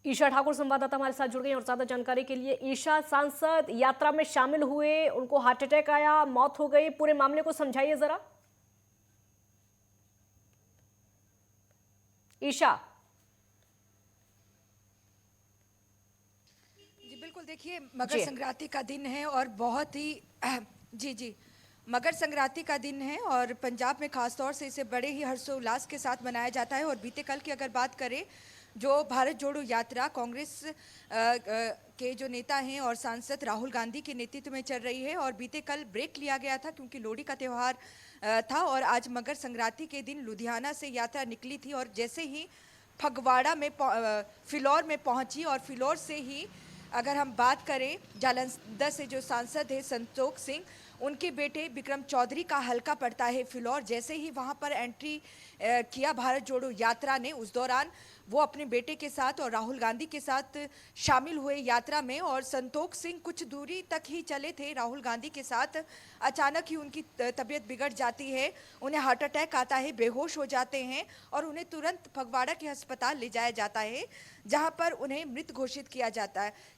ईशा ठाकुर संवाददाता हमारे साथ जुड़ गई और ज्यादा जानकारी के लिए। ईशा, सांसद यात्रा में शामिल हुए, उनको हार्ट अटैक आया, मौत हो गई, पूरे मामले को समझाइए जरा। ईशा। जी बिल्कुल, देखिए मकर जी। संक्रांति का दिन है और बहुत ही जी जी मकर संक्रांति का दिन है और पंजाब में खास तौर से इसे बड़े ही हर्षोल्लास के साथ मनाया जाता है। और बीते कल की अगर बात करें, जो भारत जोड़ो यात्रा कांग्रेस के जो नेता हैं और सांसद राहुल गांधी के नेतृत्व में चल रही है, और बीते कल ब्रेक लिया गया था क्योंकि लोहड़ी का त्यौहार था और आज मकर संक्रांति के दिन लुधियाना से यात्रा निकली थी और जैसे ही फगवाड़ा में फिलौर में पहुंची और फिलौर से ही अगर हम बात करें जालंधर से जो सांसद है संतोख सिंह, उनके बेटे विक्रम चौधरी का हल्का पड़ता है फिलौर। जैसे ही वहां पर एंट्री किया भारत जोड़ो यात्रा ने, उस दौरान वो अपने बेटे के साथ और राहुल गांधी के साथ शामिल हुए यात्रा में। और संतोख सिंह कुछ दूरी तक ही चले थे राहुल गांधी के साथ, अचानक ही उनकी तबीयत बिगड़ जाती है, उन्हें हार्ट अटैक आता है, बेहोश हो जाते हैं और उन्हें तुरंत फगवाड़ा के अस्पताल ले जाया जाता है, जहां पर उन्हें मृत घोषित किया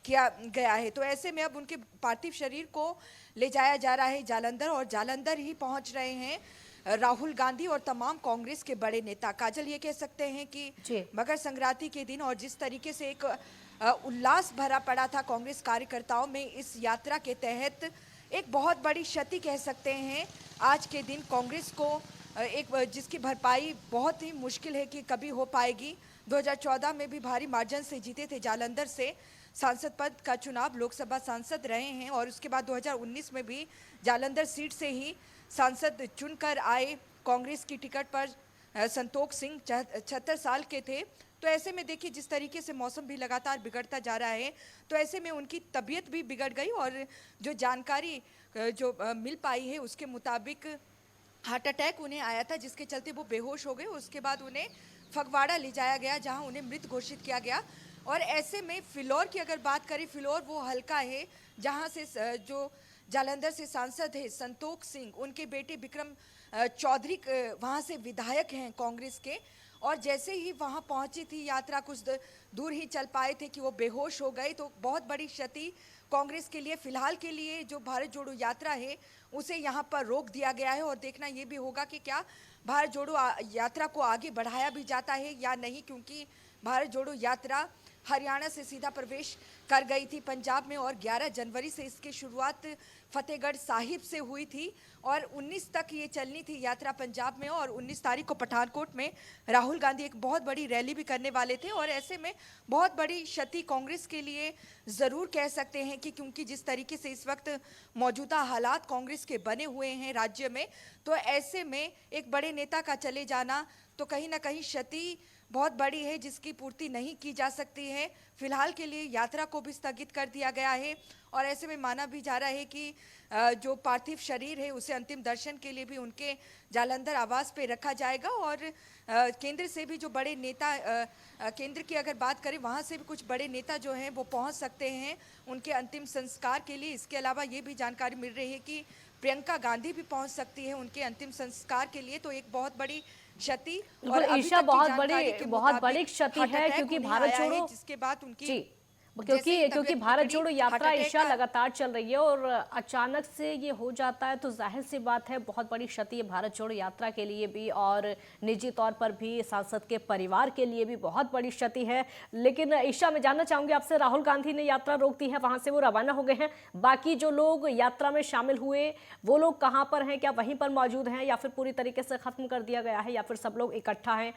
गया है। तो ऐसे में अब उनके पार्थिव शरीर को ले जाया जा रहा है जालंधर, और जालंधर ही पहुंच रहे हैं राहुल गांधी और तमाम कांग्रेस के बड़े नेता। काजल, ये कह सकते हैं कि जी। मकर संक्रांति के दिन और जिस तरीके से एक उल्लास भरा पड़ा था कांग्रेस कार्यकर्ताओं में इस यात्रा के तहत, एक बहुत बड़ी क्षति कह सकते हैं आज के दिन कांग्रेस को, एक जिसकी भरपाई बहुत ही मुश्किल है कि कभी हो पाएगी। 2014 में भी भारी मार्जिन से जीते थे जालंधर से सांसद पद का चुनाव, लोकसभा सांसद रहे हैं और उसके बाद 2019 में भी जालंधर सीट से ही सांसद चुनकर आए कांग्रेस की टिकट पर। संतोख सिंह 76 साल के थे। तो ऐसे में देखिए जिस तरीके से मौसम भी लगातार बिगड़ता जा रहा है, तो ऐसे में उनकी तबीयत भी बिगड़ गई और जो जानकारी जो मिल पाई है उसके मुताबिक हार्ट अटैक उन्हें आया था, जिसके चलते वो बेहोश हो गए। उसके बाद उन्हें फगवाड़ा ले जाया गया जहां उन्हें मृत घोषित किया गया। और ऐसे में फिलौर की अगर बात करें, फिलौर वो हल्का है जहां से जो जालंधर से सांसद है संतोख सिंह, उनके बेटे विक्रम चौधरी वहां से विधायक हैं कांग्रेस के, और जैसे ही वहां पहुंची थी यात्रा, कुछ दूर ही चल पाए थे कि वो बेहोश हो गए। तो बहुत बड़ी क्षति कांग्रेस के लिए। फिलहाल के लिए जो भारत जोड़ो यात्रा है उसे यहाँ पर रोक दिया गया है और देखना ये भी होगा कि क्या भारत जोड़ो यात्रा को आगे बढ़ाया भी जाता है या नहीं, क्योंकि भारत जोड़ो यात्रा हरियाणा से सीधा प्रवेश कर गई थी पंजाब में और 11 जनवरी से इसकी शुरुआत फतेहगढ़ साहिब से हुई थी और 19 तक ये चलनी थी यात्रा पंजाब में। और 19 तारीख को पठानकोट में राहुल गांधी एक बहुत बड़ी रैली भी करने वाले थे। और ऐसे में बहुत बड़ी क्षति कांग्रेस के लिए ज़रूर कह सकते हैं कि क्योंकि जिस तरीके से इस वक्त मौजूदा हालात कांग्रेस के बने हुए हैं राज्य में, तो ऐसे में एक बड़े नेता का चले जाना तो कहीं ना कहीं क्षति बहुत बड़ी है जिसकी पूर्ति नहीं की जा सकती है। फिलहाल के लिए यात्रा को भी स्थगित कर दिया गया है और ऐसे में माना भी जा रहा है कि जो पार्थिव शरीर है उसे अंतिम दर्शन के लिए भी उनके जालंधर आवास पे रखा जाएगा। और केंद्र से भी जो बड़े नेता, केंद्र की अगर बात करें वहाँ से भी कुछ बड़े नेता जो हैं वो पहुँच सकते हैं उनके अंतिम संस्कार के लिए। इसके अलावा ये भी जानकारी मिल रही है कि प्रियंका गांधी भी पहुंच सकती है उनके अंतिम संस्कार के लिए। तो एक बहुत बड़ी क्षति और बिल्कुल अभी ईशा, तक की जानकारी के बहुत बड़ी मुताबिक क्षति हार्ट है अटैक क्योंकि उन्हें भारत आया है, जोड़ो। जिसके बाद उनकी जी। जैसे ही क्योंकि तबीयत भारत बिगड़ी जोड़ो हार्ट यात्रा अटैक ईशा का। लगातार चल रही है और अचानक से ये हो जाता है तो जाहिर सी बात है बहुत बड़ी क्षति है भारत जोड़ो यात्रा के लिए भी और निजी तौर पर भी सांसद के परिवार के लिए भी बहुत बड़ी क्षति है। लेकिन ईशा, मैं जानना चाहूंगी आपसे, राहुल गांधी ने यात्रा रोक दी है, वहां से वो रवाना हो गए हैं, बाकी जो लोग यात्रा में शामिल हुए वो लोग कहाँ पर हैं? क्या वहीं पर मौजूद हैं या फिर पूरी तरीके से खत्म कर दिया गया है या फिर सब लोग इकट्ठा हैं?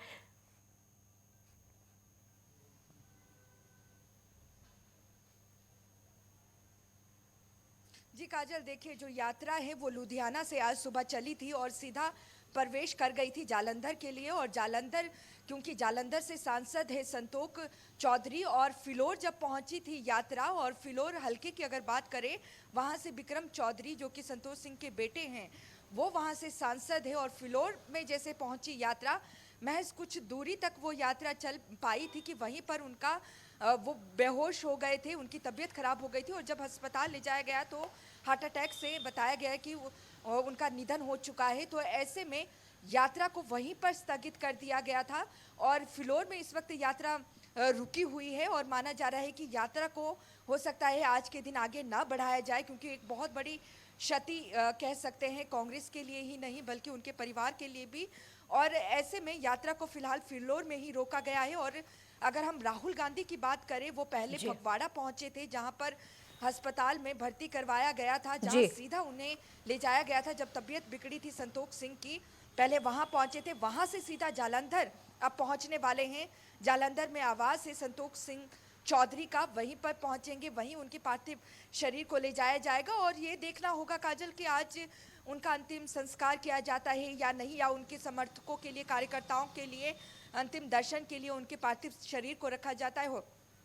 जी काजल, देखिए जो यात्रा है वो लुधियाना से आज सुबह चली थी और सीधा प्रवेश कर गई थी जालंधर के लिए। और जालंधर, क्योंकि जालंधर से सांसद है संतोख चौधरी, और फिलौर जब पहुंची थी यात्रा, और फिलौर हल्के की अगर बात करें वहां से विक्रम चौधरी जो कि संतोष सिंह के बेटे हैं वो वहां से सांसद है। और फिलौर में जैसे पहुंची यात्रा, महज कुछ दूरी तक वो यात्रा चल पाई थी कि वहीं पर उनका वो बेहोश हो गए थे, उनकी तबीयत खराब हो गई थी और जब अस्पताल ले जाया गया तो हार्ट अटैक से बताया गया कि उनका निधन हो चुका है। तो ऐसे में यात्रा को वहीं पर स्थगित कर दिया गया था और फिलौर में इस वक्त यात्रा रुकी हुई है और माना जा रहा है कि यात्रा को हो सकता है आज के दिन आगे ना बढ़ाया जाए, क्योंकि एक बहुत बड़ी क्षति कह सकते हैं कांग्रेस के लिए ही नहीं बल्कि उनके परिवार के लिए भी। और ऐसे में यात्रा को फिलहाल फिल्लोर में ही रोका गया है। और अगर हम राहुल गांधी की बात करें, वो पहले जी फगवाड़ा पहुंचे थे, जहां पर अस्पताल में भर्ती करवाया गया था, जहां जी सीधा उन्हें ले जाया गया था जब तबीयत बिगड़ी थी संतोष सिंह की। पहले वहां पहुंचे थे, वहां से सीधा जालंधर अब पहुंचने वाले हैं। जालंधर में आवास है संतोष सिंह चौधरी का, वहीं पर पहुंचेंगे, वहीं उनके पार्थिव शरीर को ले जाया जाएगा। और ये देखना होगा काजल कि आज उनका अंतिम संस्कार किया जाता है या नहीं, या उनके समर्थकों के लिए, कार्यकर्ताओं के लिए अंतिम दर्शन के लिए उनके पार्थिव शरीर को रखा जाता है।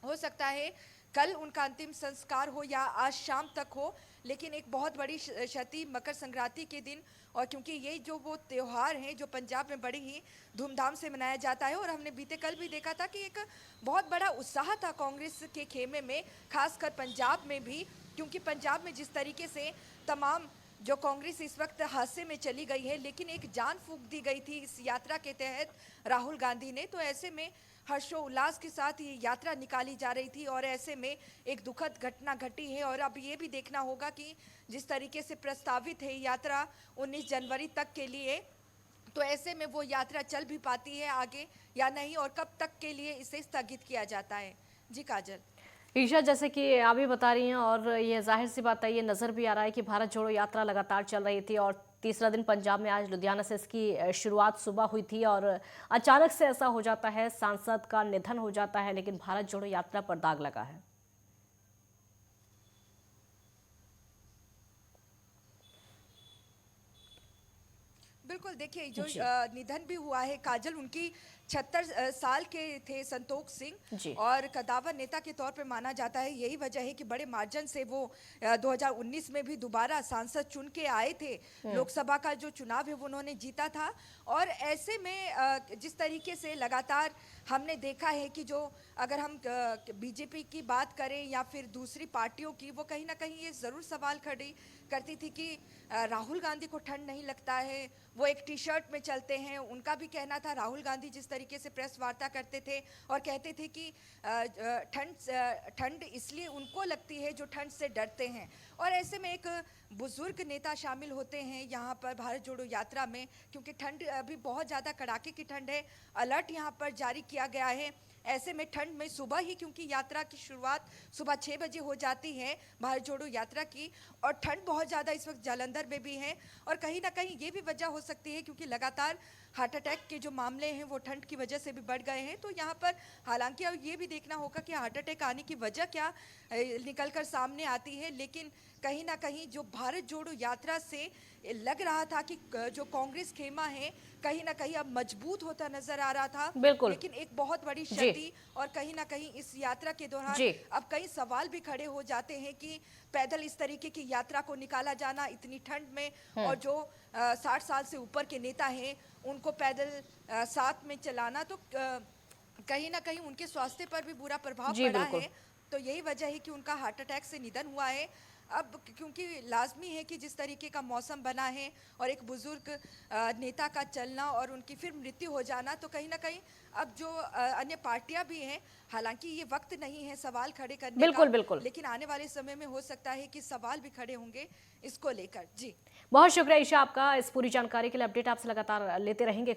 हो सकता है कल उनका अंतिम संस्कार हो या आज शाम तक हो, लेकिन एक बहुत बड़ी क्षति मकर संक्रांति के दिन, और क्योंकि ये जो वो त्यौहार हैं जो पंजाब में बड़ी ही धूमधाम से मनाया जाता है। और हमने बीते कल भी देखा था कि एक बहुत बड़ा उत्साह था कांग्रेस के खेमे में, खासकर पंजाब में भी, क्योंकि पंजाब में जिस तरीके से तमाम जो कांग्रेस इस वक्त हादसे में चली गई है, लेकिन एक जान फूंक दी गई थी इस यात्रा के तहत राहुल गांधी ने। तो ऐसे में हर्षोल्लास के साथ ये यात्रा निकाली जा रही थी और ऐसे में एक दुखद घटना घटी है। और अब ये भी देखना होगा कि जिस तरीके से प्रस्तावित है यात्रा 19 जनवरी तक के लिए, तो ऐसे में वो यात्रा चल भी पाती है आगे या नहीं, और कब तक के लिए इसे स्थगित किया जाता है। जी काजल। ईशा, जैसे कि आप भी बता रही हैं और ये जाहिर सी बात है, ये नज़र भी आ रहा है कि भारत जोड़ो यात्रा लगातार चल रही थी और तीसरा दिन पंजाब में आज लुधियाना से इसकी शुरुआत सुबह हुई थी और अचानक से ऐसा हो जाता है, सांसद का निधन हो जाता है, लेकिन भारत जोड़ो यात्रा पर दाग लगा है। बिल्कुल, देखिए जो निधन भी हुआ है काजल, उनकी 76 साल के थे संतोष सिंह, और कद्दावर नेता के तौर पे माना जाता है। यही वजह है कि बड़े मार्जिन से वो 2019 में भी दोबारा सांसद चुन के आए थे। लोकसभा का जो चुनाव है वो उन्होंने जीता था। और ऐसे में जिस तरीके से लगातार हमने देखा है कि जो अगर हम बीजेपी की बात करें या फिर दूसरी पार्टियों की, वो कहीं ना कहीं ये ज़रूर सवाल खड़ी करती थी कि राहुल गांधी को ठंड नहीं लगता है, वो एक टी शर्ट में चलते हैं। उनका भी कहना था, राहुल गांधी जिस तरीके से प्रेस वार्ता करते थे और कहते थे कि ठंड इसलिए उनको लगती है जो ठंड से डरते हैं। और ऐसे में एक बुजुर्ग नेता शामिल होते हैं यहाँ पर भारत जोड़ो यात्रा में, क्योंकि ठंड अभी बहुत ज़्यादा कड़ाके की ठंड है, अलर्ट यहाँ पर जारी किया गया है। ऐसे में ठंड में सुबह ही, क्योंकि यात्रा की शुरुआत सुबह 6 बजे हो जाती है भारत जोड़ो यात्रा की, और ठंड बहुत ज़्यादा इस वक्त जालंधर में भी है। और कहीं ना कहीं ये भी वजह हो सकती है क्योंकि लगातार हार्ट अटैक के जो मामले हैं वो ठंड की वजह से भी बढ़ गए हैं। तो यहाँ पर हालांकि अब ये भी देखना होगा कि हार्ट अटैक आने की वजह क्या निकल कर सामने आती है, लेकिन कहीं ना कहीं जो भारत जोड़ो यात्रा से लग रहा था कि जो कांग्रेस खेमा है कहीं ना कहीं अब मजबूत होता नजर आ रहा था, लेकिन एक बहुत बड़ी क्षति। और कहीं ना कहीं इस यात्रा के दौरान अब कई सवाल भी खड़े हो जाते हैं कि पैदल इस तरीके की यात्रा को निकाला जाना इतनी ठंड में, और जो 60 साल से ऊपर के नेता हैं उनको पैदल साथ में चलाना, तो कहीं ना कहीं उनके स्वास्थ्य पर भी बुरा प्रभाव पड़ा है। तो यही वजह है कि उनका हार्ट अटैक से निधन हुआ है। अब क्योंकि लाजमी है कि जिस तरीके का मौसम बना है और एक बुजुर्ग नेता का चलना और उनकी फिर मृत्यु हो जाना, तो कहीं ना कहीं अब जो अन्य पार्टियां भी हैं, हालांकि ये वक्त नहीं है सवाल खड़े करने का, लेकिन आने वाले समय में हो सकता है कि सवाल भी खड़े होंगे इसको लेकर। जी, बहुत शुक्रिया ईशा आपका इस पूरी जानकारी के लिए। अपडेट आपसे लगातार लेते रहेंगे।